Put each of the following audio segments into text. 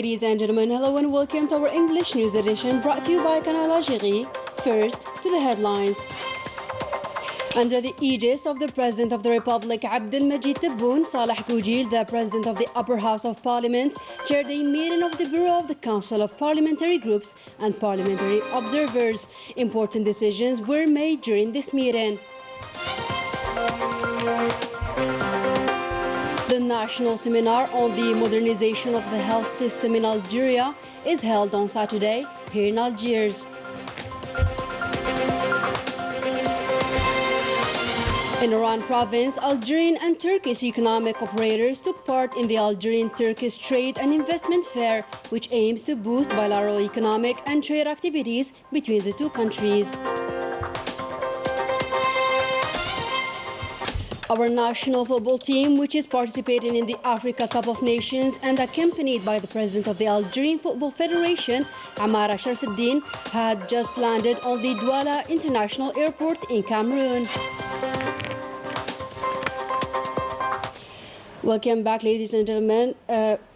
Ladies and gentlemen, hello and welcome to our English news edition brought to you by Canal Algérie. First, to the headlines. Under the aegis of the President of the Republic, Abdelmajid Tebboune, Salah Goujil, the President of the Upper House of Parliament, chaired a meeting of the Bureau of the Council of Parliamentary Groups and Parliamentary Observers. Important decisions were made during this meeting. The National Seminar on the Modernization of the Health System in Algeria is held on Saturday here in Algiers. In Oran province, Algerian and Turkish economic operators took part in the Algerian-Turkish Trade and Investment Fair, which aims to boost bilateral economic and trade activities between the two countries. Our national football team, which is participating in the Africa Cup of Nations and accompanied by the president of the Algerian Football Federation, Amara Sharfuddin, had just landed on the Douala International Airport in Cameroon. Welcome back, ladies and gentlemen.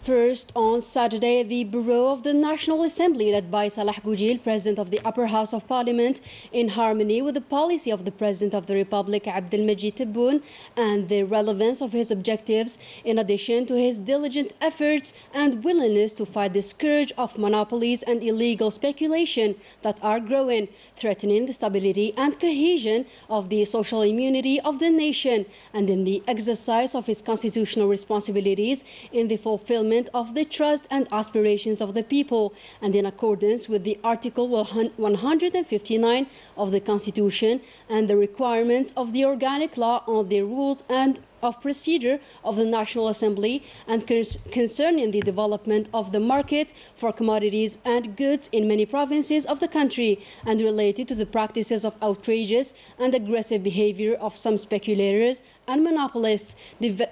First, on Saturday, the Bureau of the National Assembly, led by Salah Goujil, President of the Upper House of Parliament, in harmony with the policy of the President of the Republic, Abdelmajid Tebboune, and the relevance of his objectives, in addition to his diligent efforts and willingness to fight the scourge of monopolies and illegal speculation that are growing, threatening the stability and cohesion of the social immunity of the nation, and in the exercise of its constitutional responsibilities in the fulfillment of the trust and aspirations of the people, and in accordance with the Article 159 of the Constitution and the requirements of the organic law on the rules and of procedure of the National Assembly, and concerning the development of the market for commodities and goods in many provinces of the country, and related to the practices of outrageous and aggressive behavior of some speculators and monopolists,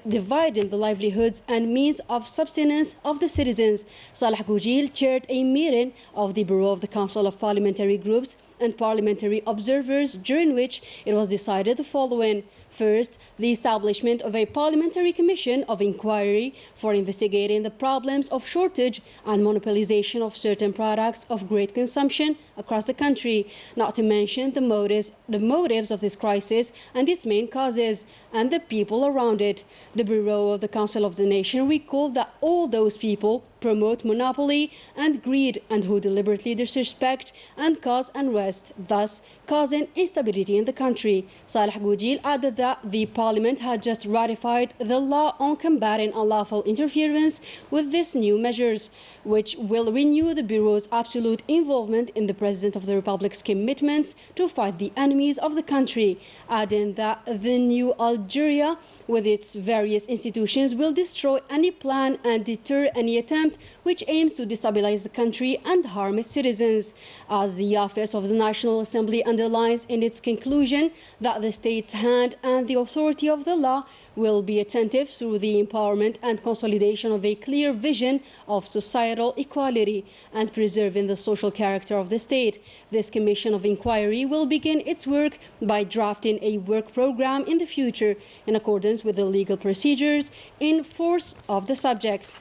dividing the livelihoods and means of subsistence of the citizens. Salah Goujil chaired a meeting of the Bureau of the Council of Parliamentary Groups and Parliamentary Observers, during which it was decided the following. First, the establishment of a parliamentary commission of inquiry for investigating the problems of shortage and monopolization of certain products of great consumption across the country, not to mention the motives of this crisis and its main causes, and the people around it. The Bureau of the Council of the Nation recalled that all those people promote monopoly and greed, and who deliberately disrespect and cause unrest, thus causing instability in the country. Salah Goujil added that the Parliament had just ratified the law on combating unlawful interference with these new measures, which will renew the Bureau's absolute involvement in the President of the Republic's commitments to fight the enemies of the country, adding that the new Algeria, with its various institutions, will destroy any plan and deter any attempt which aims to destabilize the country and harm its citizens. As the Office of the National Assembly underlines in its conclusion that the state's hand and the authority of the law will be attentive through the empowerment and consolidation of a clear vision of societal equality and preserving the social character of the state. This commission of inquiry will begin its work by drafting a work program in the future in accordance with the legal procedures in force of the subject.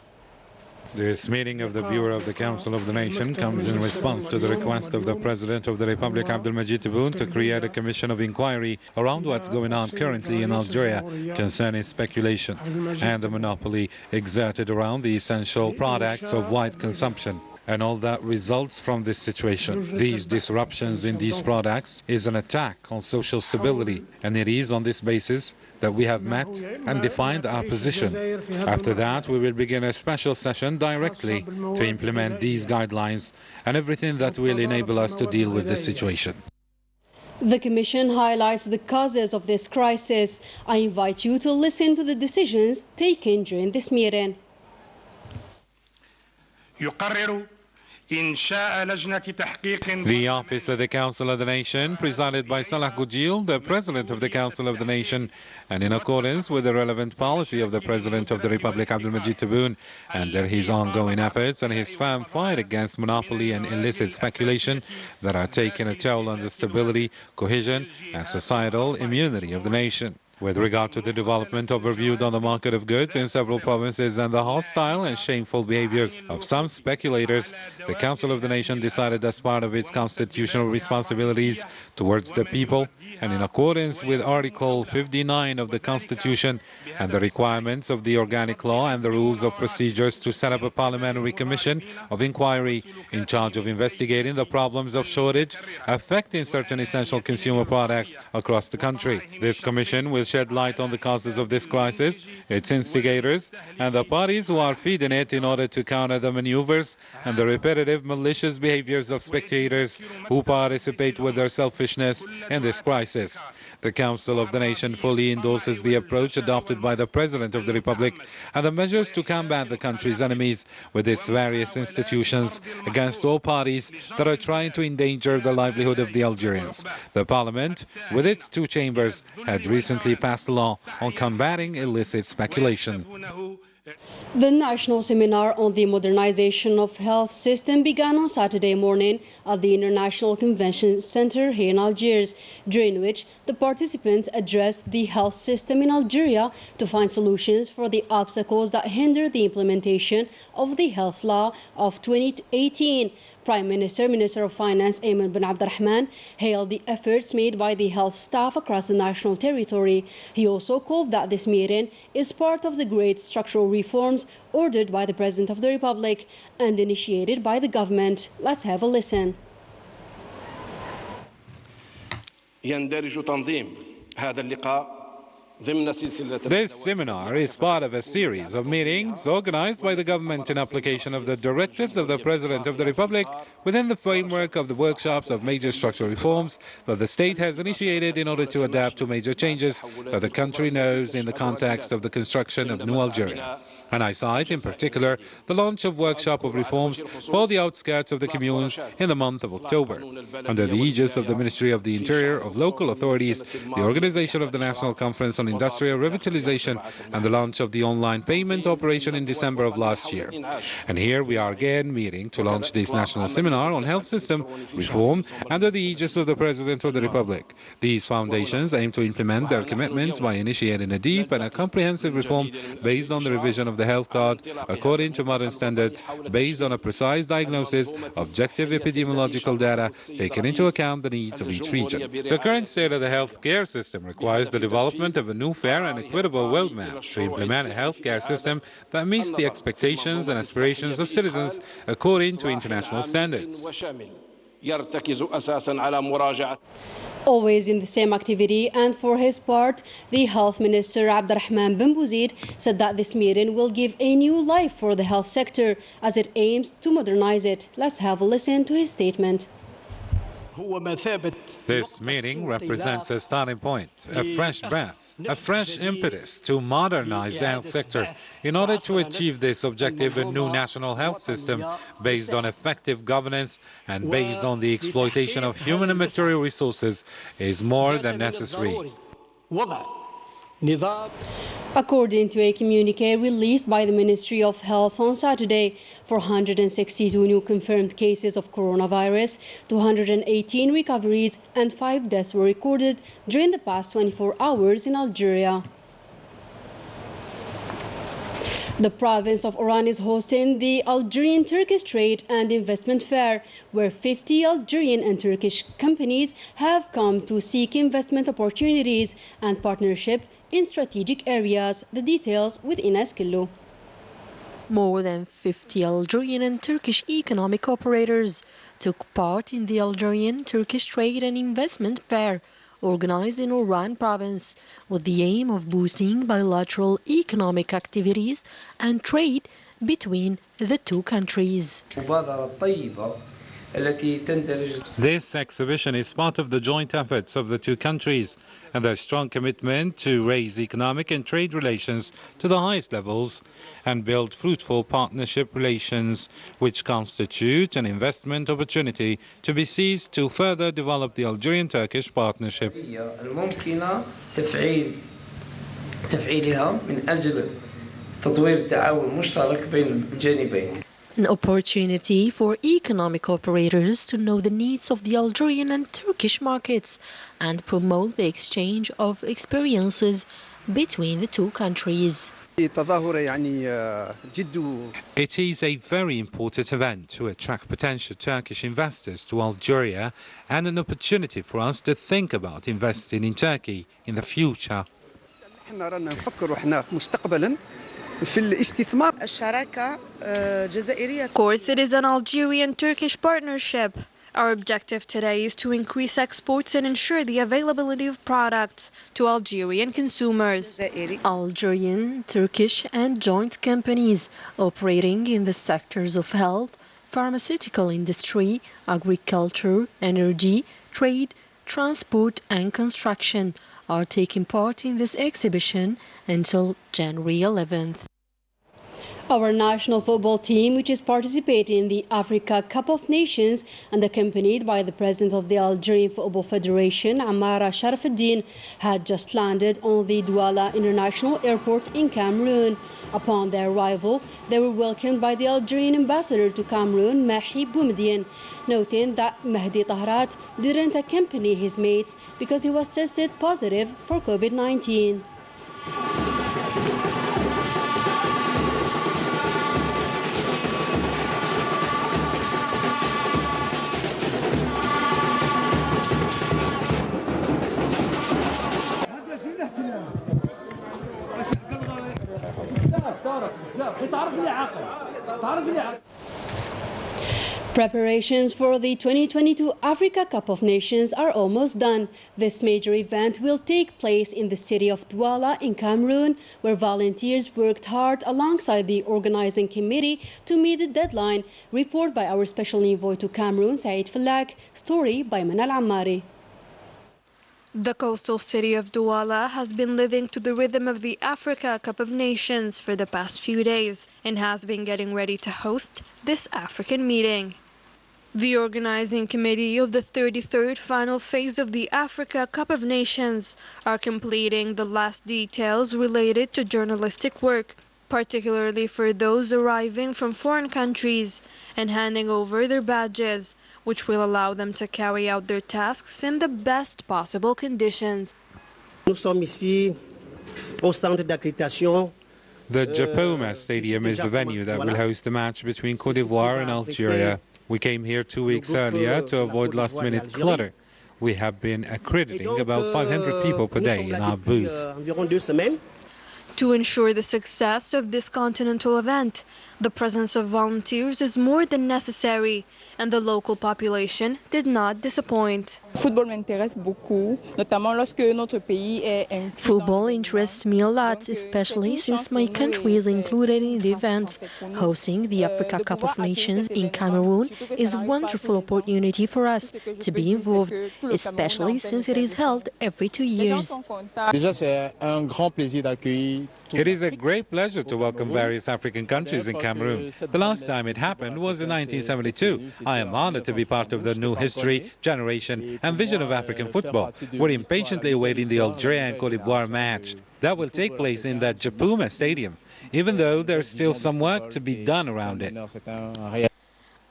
This meeting of the Bureau of the Council of the Nation comes in response to the request of the President of the Republic, Abdelmajid Tebboune, to create a commission of inquiry around what's going on currently in Algeria concerning speculation and the monopoly exerted around the essential products of wide consumption, and all that results from this situation. These disruptions in these products is an attack on social stability, and it is on this basis that we have met and defined our position. After that, we will begin a special session directly to implement these guidelines and everything that will enable us to deal with this situation. The Commission highlights the causes of this crisis. I invite you to listen to the decisions taken during this meeting. The Office of the Council of the Nation, presided by Salah Goujil, the President of the Council of the Nation, and in accordance with the relevant policy of the President of the Republic, Abdelmajid Tebboune, under his ongoing efforts and his firm fight against monopoly and illicit speculation that are taking a toll on the stability, cohesion, and societal immunity of the nation. With regard to the development overviewed on the market of goods in several provinces and the hostile and shameful behaviors of some speculators, the Council of the Nation decided as part of its constitutional responsibilities towards the people and in accordance with Article 59 of the Constitution and the requirements of the organic law and the rules of procedures to set up a parliamentary commission of inquiry in charge of investigating the problems of shortage affecting certain essential consumer products across the country. This commission will shed light on the causes of this crisis, its instigators, and the parties who are feeding it in order to counter the maneuvers and the repetitive malicious behaviors of spectators who participate with their selfishness in this crisis. The Council of the Nation fully endorses the approach adopted by the President of the Republic and the measures to combat the country's enemies with its various institutions against all parties that are trying to endanger the livelihood of the Algerians. The Parliament, with its two chambers, had recently passed a law on combating illicit speculation. The national seminar on the modernization of health system began on Saturday morning at the International Convention Center here in Algiers, during which the participants addressed the health system in Algeria to find solutions for the obstacles that hinder the implementation of the health law of 2018. Prime Minister, Minister of Finance Ayman bin Abdurrahman hailed the efforts made by the health staff across the national territory. He also called that this meeting is part of the great structural reforms ordered by the President of the Republic and initiated by the government. Let's have a listen. يندرج تنظيم هذا اللقاء This seminar is part of a series of meetings organized by the government in application of the directives of the President of the Republic within the framework of the workshops of major structural reforms that the state has initiated in order to adapt to major changes that the country knows in the context of the construction of New Algeria. And I cite in particular the launch of workshop of reforms for the outskirts of the communes in the month of October. Under the aegis of the Ministry of the Interior, of local authorities, the organization of the National Conference on Industrial Revitalization and the launch of the online payment operation in December of last year. And here we are again meeting to launch this national seminar on health system reform under the aegis of the President of the Republic. These foundations aim to implement their commitments by initiating a deep and a comprehensive reform based on the revision of the health card according to modern standards, based on a precise diagnosis, objective epidemiological data, taking into account the needs of each region. The current state of the healthcare system requires the development of a new fair and equitable roadmap to implement a healthcare system that meets the expectations and aspirations of citizens according to international standards. Always in the same activity, and for his part, the Health Minister Abdurrahman bin Bouzid said that this meeting will give a new life for the health sector as it aims to modernize it. Let's have a listen to his statement. This meeting represents a starting point, a fresh breath, a fresh impetus to modernize the health sector. In order to achieve this objective, a new national health system based on effective governance and based on the exploitation of human and material resources is more than necessary. According to a communiqué released by the Ministry of Health on Saturday, 462 new confirmed cases of coronavirus, 218 recoveries and 5 deaths were recorded during the past 24 hours in Algeria. The province of Oran is hosting the Algerian Turkish Trade and Investment Fair, where 50 Algerian and Turkish companies have come to seek investment opportunities and partnership in strategic areas. The details with Ines Killu. More than 50 Algerian and Turkish economic operators took part in the Algerian Turkish Trade and Investment Fair, organized in Oran province, with the aim of boosting bilateral economic activities and trade between the two countries. This exhibition is part of the joint efforts of the two countries and their strong commitment to raise economic and trade relations to the highest levels and build fruitful partnership relations, which constitute an investment opportunity to be seized to further develop the Algerian-Turkish partnership. تفعيلها من أجل تطوير التعاون المشترك بين الجانبين. An opportunity for economic operators to know the needs of the Algerian and Turkish markets and promote the exchange of experiences between the two countries. It is a very important event to attract potential Turkish investors to Algeria and an opportunity for us to think about investing in Turkey in the future. Of course, it is an Algerian-Turkish partnership. Our objective today is to increase exports and ensure the availability of products to Algerian consumers. Algerian, Turkish and joint companies operating in the sectors of health, pharmaceutical industry, agriculture, energy, trade, transport and construction are taking part in this exhibition until January 11th. Our national football team, which is participating in the Africa Cup of Nations and accompanied by the president of the Algerian Football Federation, Amara Sharafuddin, had just landed on the Douala International Airport in Cameroon. Upon their arrival, they were welcomed by the Algerian ambassador to Cameroon, Mahi Boumediene, noting that Mehdi Tahrat didn't accompany his mates because he was tested positive for COVID-19. Preparations for the 2022 Africa Cup of Nations are almost done. This major event will take place in the city of Douala in Cameroon, where volunteers worked hard alongside the organizing committee to meet the deadline. Report by our special envoy to Cameroon, Saeed Falak. Story by Manal Ammari. The coastal city of Douala has been living to the rhythm of the Africa Cup of Nations for the past few days and has been getting ready to host this African meeting. The organizing committee of the 33rd final phase of the Africa Cup of Nations are completing the last details related to journalistic work, particularly for those arriving from foreign countries, and handing over their badges, which will allow them to carry out their tasks in the best possible conditions. Nous sommes ici au centre d'accréditation. The Japoma Stadium is the venue that will host the match between Côte d'Ivoire and Algeria. We came here 2 weeks earlier to avoid last-minute clutter. We have been accrediting about 500 people per day in our booth. To ensure the success of this continental event, the presence of volunteers is more than necessary, and the local population did not disappoint. Football m'intéresse beaucoup, notamment lorsque notre pays est inclus. Football interests me a lot, especially since my country is included in the event. Hosting the Africa Cup of Nations in Cameroon is a wonderful opportunity for us to be involved, especially since it is held every 2 years. Déjà, c'est un grand plaisir d'accueillir. It is a great pleasure to welcome various African countries in Cameroon. The last time it happened was in 1972. I am honored to be part of the new history, generation and vision of African football. We're impatiently awaiting the Algeria and Côte d'Ivoire match. That will take place in the Japoma Stadium, even though there's still some work to be done around it.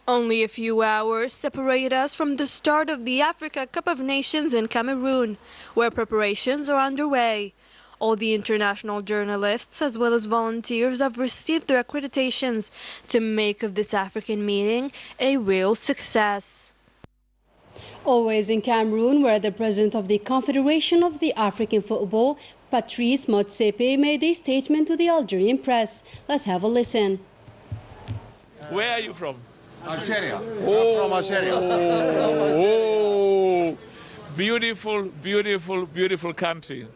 Only a few hours separate us from the start of the Africa Cup of Nations in Cameroon, where preparations are underway. All the international journalists as well as volunteers have received their accreditations to make of this African meeting a real success. Always in Cameroon, where the president of the Confederation of the African Football, Patrice Motsepe, made a statement to the Algerian press. Let's have a listen. Where are you from? Algeria. From Algeria. Oh, beautiful, beautiful, beautiful country.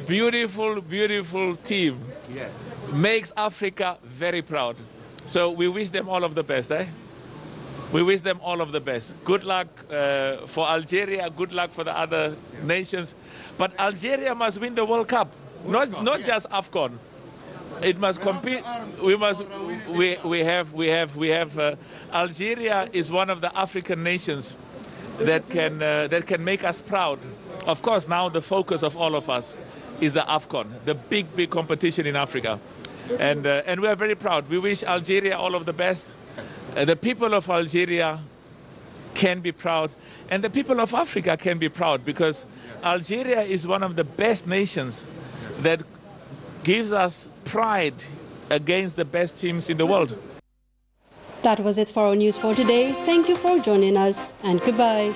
Beautiful, beautiful team. Yes. Makes Africa very proud. So we wish them all of the best, eh? We wish them all of the best. Good luck for Algeria, good luck for the other nations. But Algeria must win the World Cup, not just AFCON. It must compete. Algeria is one of the African nations that can make us proud. Of course, now the focus of all of us is the AFCON, the big competition in Africa, and we are very proud. We wish Algeria all of the best. The people of Algeria can be proud, and the people of Africa can be proud, because Algeria is one of the best nations that gives us pride against the best teams in the world. That was it for our news for today. Thank you for joining us, and goodbye.